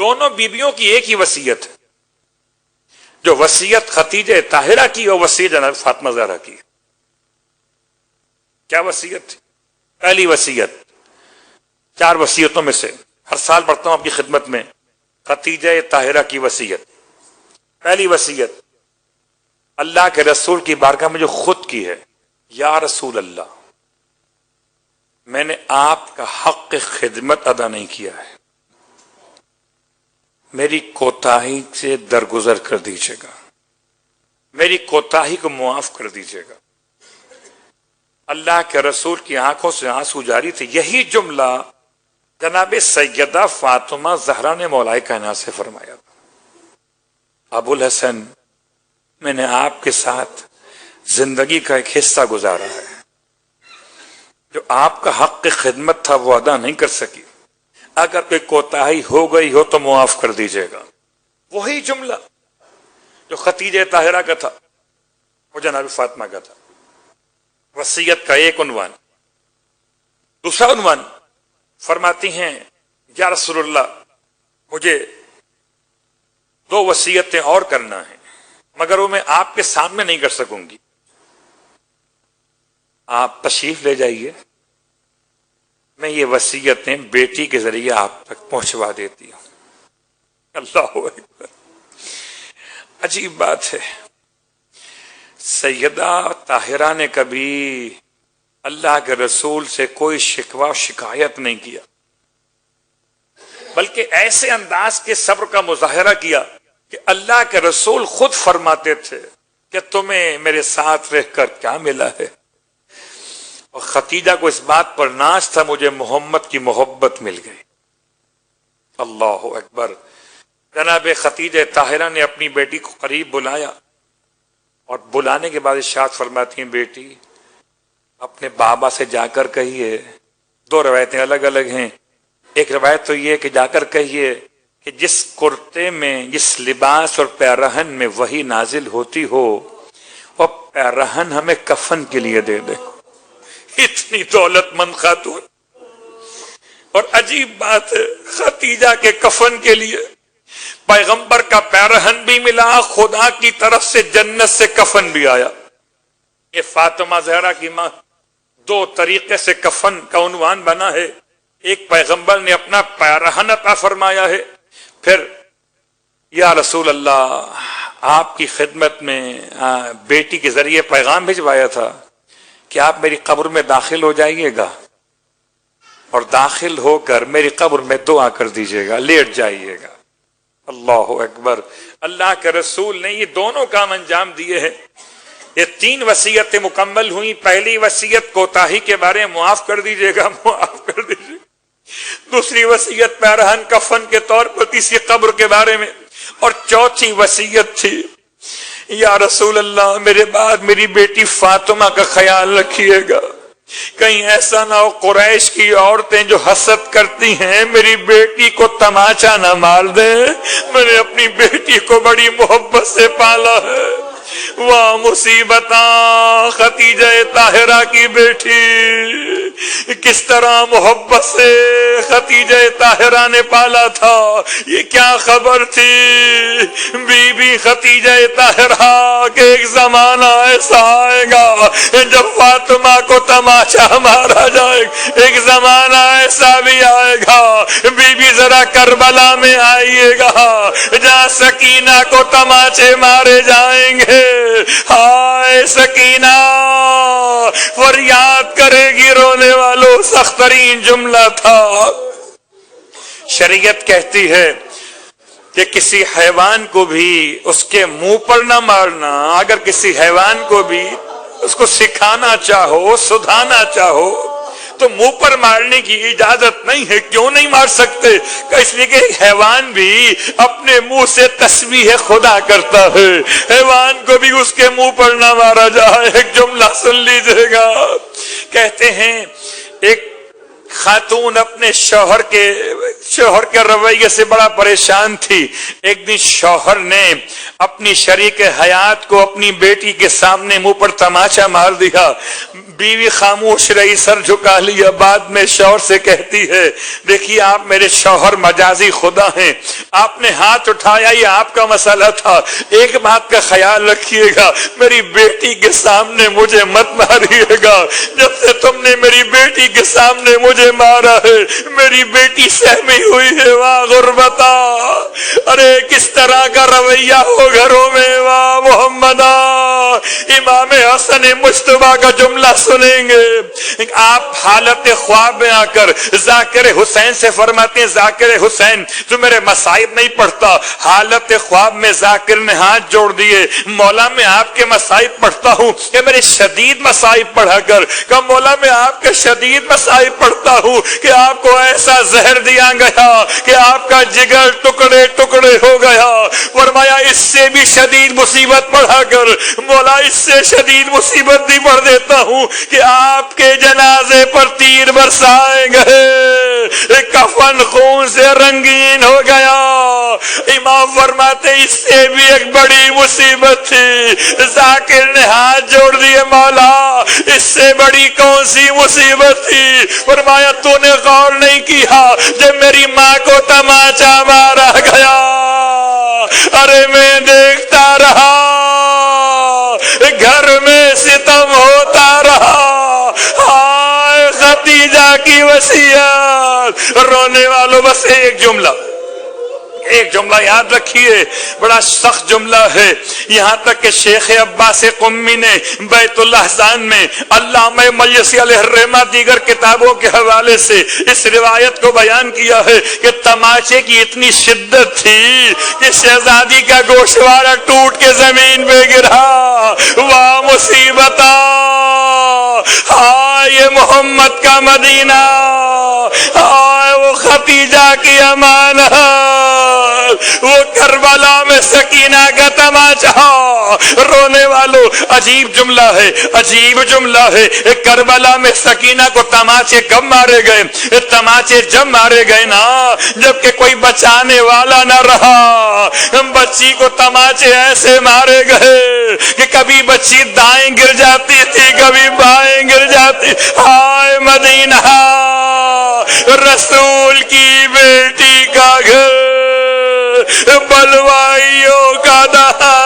دونوں بیویوں کی ایک ہی وصیت ہے. جو وصیت خدیجہ طاہرہ کی اور وصیت جناب فاطمہ زہرا کی. کیا وصیت تھی؟ پہلی وصیت 4 وصیتوں میں سے ہر سال پڑھتا ہوں آپ کی خدمت میں، خدیجہ طاہرہ کی وصیت. پہلی وصیت اللہ کے رسول کی بارگاہ میں جو خود کی ہے، یا رسول اللہ، میں نے آپ کا حق خدمت ادا نہیں کیا ہے، میری کوتاہی سے درگزر کر دیجیے گا، میری کوتاہی کو معاف کر دیجیے گا. اللہ کے رسول کی آنکھوں سے آنسو جاری تھے. یہی جملہ جناب سیدہ فاطمہ زہرا نے مولا کائنات سے فرمایا تھا. ابو الحسن، میں نے آپ کے ساتھ زندگی کا ایک حصہ گزارا ہے، جو آپ کا حق خدمت تھا وہ ادا نہیں کر سکی، اگر کوئی کوتاہی ہو گئی ہو تو معاف کر دیجیے گا. وہی جملہ جو خدیجہ طاہرہ کا تھا وہ جناب فاطمہ کا تھا. وصیت کا ایک عنوان. دوسرا عنوان فرماتی ہیں، یا رسول اللہ، مجھے 2 وصیتیں اور کرنا ہے، مگر وہ میں آپ کے سامنے نہیں کر سکوں گی. آپ تشریف لے جائیے، میں یہ وصیتیں بیٹی کے ذریعے آپ تک پہنچوا دیتی ہوں. اللہ اکبر. عجیب بات ہے، سیدہ طاہرہ نے کبھی اللہ کے رسول سے کوئی شکوہ شکایت نہیں کیا، بلکہ ایسے انداز کے صبر کا مظاہرہ کیا کہ اللہ کے رسول خود فرماتے تھے کہ تمہیں میرے ساتھ رہ کر کیا ملا ہے. اور خدیجہ کو اس بات پر ناز تھا، مجھے محمد کی محبت مل گئی. اللہ اکبر. جناب خدیجہ طاہرہ نے اپنی بیٹی کو قریب بلایا اور بلانے کے بعد ارشاد فرماتی ہیں، بیٹی اپنے بابا سے جا کر کہیے. 2 روایتیں الگ الگ ہیں. ایک روایت تو یہ کہ جا کر کہیے کہ جس کرتے میں، جس لباس اور پیرہن میں وہی نازل ہوتی ہو، وہ پیرہن ہمیں کفن کے لیے دے دے. اتنی دولت مند خاتون. اور عجیب بات ہے، خدیجہ کے کفن کے لیے پیغمبر کا پیرہن بھی ملا، خدا کی طرف سے جنت سے کفن بھی آیا. یہ فاطمہ زہرا کی ماں 2 طریقے سے کفن کا عنوان بنا ہے. ایک پیغمبر نے اپنا پیرہن عطا فرمایا ہے، پھر یا رسول اللہ، آپ کی خدمت میں بیٹی کے ذریعے پیغام بھجوایا تھا کہ آپ میری قبر میں داخل ہو جائیے گا اور داخل ہو کر میری قبر میں دعا کر دیجیے گا، لیٹ جائیے گا. اللہ اکبر. اللہ کے رسول نے یہ دونوں کام انجام دیے ہیں. یہ 3 وصیتیں مکمل ہوئی. پہلی وصیت کوتاہی کے بارے میں، معاف کر دیجیے گا، معاف کر دیجیے. دوسری وصیت پیرہن کفن کے طور پر، تیسری قبر کے بارے میں، اور چوتھی وصیت تھی، یا رسول اللہ میرے بعد میری بیٹی فاطمہ کا خیال رکھیے گا، کہیں ایسا نہ ہو قریش کی عورتیں جو حسد کرتی ہیں میری بیٹی کو تماچا نہ مار دیں. میں نے اپنی بیٹی کو بڑی محبت سے پالا ہے. واہ مصیبتاں خدیجہ طاہرہ کی بیٹی کس طرح محبت سے خدیجہ طاہرہ نے پالا تھا. یہ کیا خبر تھی بی بی خدیجہ طاہرہ کہ ایک زمانہ ایسا آئے گا جب فاطمہ کو تماچا مارا جائے گا. ایک زمانہ ایسا بھی آئے گا بی بی ذرا کربلا میں آئیے گا جہاں سکینہ کو تماچے مارے جائیں گے. ہائے سکینہ فریاد کرے گی رونے والوں. سخت ترین جملہ تھا. شریعت کہتی ہے کہ کسی حیوان کو بھی اس کے منہ پر نہ مارنا. اگر کسی حیوان کو بھی اس کو سکھانا چاہو، سدھانا چاہو تو منہ پر مارنے کی اجازت نہیں ہے. کیوں نہیں مار سکتے؟ اس لیے کہ حیوان بھی اپنے منہ سے تسبیح خدا کرتا ہے. حیوان کو بھی اس کے منہ پر نہ مارا جائے. ایک جملہ سن لیجیے گا. کہتے ہیں ایک خاتون اپنے شوہر کے رویے سے بڑا پریشان تھی. ایک دن شوہر نے اپنی شریک حیات کو اپنی بیٹی کے سامنے منہ پر تماچا مار دیا. بیوی خاموش رہی, سر جھکا لیا. بعد میں شوہر سے کہتی ہے, دیکھیے آپ میرے شوہر مجازی خدا ہیں, آپ نے ہاتھ اٹھایا یہ آپ کا مسئلہ تھا. ایک بات کا خیال رکھیے گا, میری بیٹی کے سامنے مجھے مت ماریے گا. جب سے تم نے میری بیٹی کے سامنے مجھے مارا ہے میری بیٹی سہمی ہوئی ہے. واہ غربتا, ارے کس طرح کا رویہ ہو گھروں میں. واہ محمدہ. امام حسن مجتبیٰ کا جملہ سنیں گے. آپ حالت خواب میں آ کر ذاکر حسین سے فرماتے ہیں, ذاکر حسین تو میرے مصائب نہیں پڑھتا. حالت خواب میں ذاکر نے ہاتھ جوڑ دیے, مولا میں آپ کے مصائب پڑھتا ہوں کہ میرے شدید مصائب پڑھا کر. کہ مولا میں آپ کے شدید مصائب پڑھتا ہوں کہ آپ کو ایسا زہر دیا گیا کہ آپ کا جگر ٹکڑے ٹکڑے ہو گیا. فرمایا اس سے بھی شدید مصیبت پڑھا کر. مولا اس سے شدید مصیبت بھی پڑھ دیتا ہوں کہ آپ کے جنازے پر تیر برسائے گئے, کفن خون سے رنگین ہو گیا. امام فرماتے اس سے بھی ایک بڑی مصیبت تھی. ذاکر نے ہاتھ جوڑ دیے, مولا اس سے بڑی کون سی مصیبت تھی. فرمایا تو نے غور نہیں کیا جب میری ماں کو تماچا مارا گیا. ارے میں دیکھتا رہا گھر میں ستم ہوتا رہا. ہائے ختیجہ کی وصیت. رونے والوں بس ایک جملہ یاد رکھیے, بڑا سخت جملہ ہے. یہاں تک کہ شیخ عباس قمی نے بیت الاحزان میں علامہ مجلسی علیہ الرحمہ دیگر کتابوں کے حوالے سے اس روایت کو بیان کیا ہے کہ تماچے کی اتنی شدت تھی کہ شہزادی کا گوشوارہ ٹوٹ کے زمین پہ گرا. واہ مصیبتا, ہائے یہ محمد کا مدینہ, ہائے وہ ختیجہ کی امانت, وہ کربلا میں سکینہ کا تماچا. رونے والوں عجیب جملہ ہے. کربلا میں سکینہ کو تماچے کب مارے گئے؟ تماچے جب مارے گئے نا جب کہ کوئی بچانے والا نہ رہا. بچی کو تماچے ایسے مارے گئے کہ کبھی بچی دائیں گر جاتی تھی کبھی بائیں گر جاتی. ہائے مدینہ, رسول کی بیٹی کا گھر, بلوائیوں کا دہا,